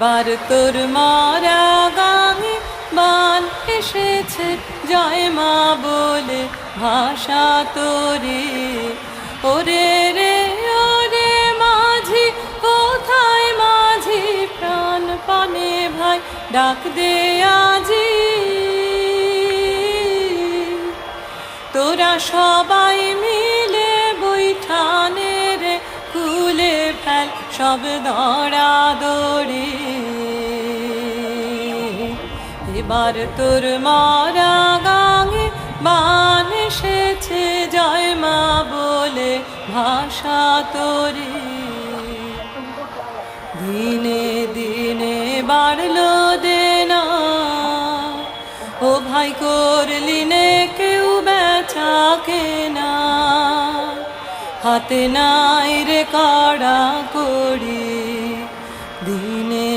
এবার তোর মারা গাঙে বান এসেছে জয় মা বলে ভাষা তোরে। ওরে রে ওরে মাঝি কোথায় মাঝি, প্রাণ পানে ভাই ডাক দে আজি। তোরা সবাই মিলে বৈঠানে রে খুলে ফেল সব দড়াদড়ি। এবার তোর মারা গাঙে বান এসেছে জয় মা বলে ভাষা তোরে। দিনে দিনে বাড়লো দেনা, ও ভাই করলি নে কেউ বেচা কেনা। হাতে নাই রে কাড়া কড়ি দিনে।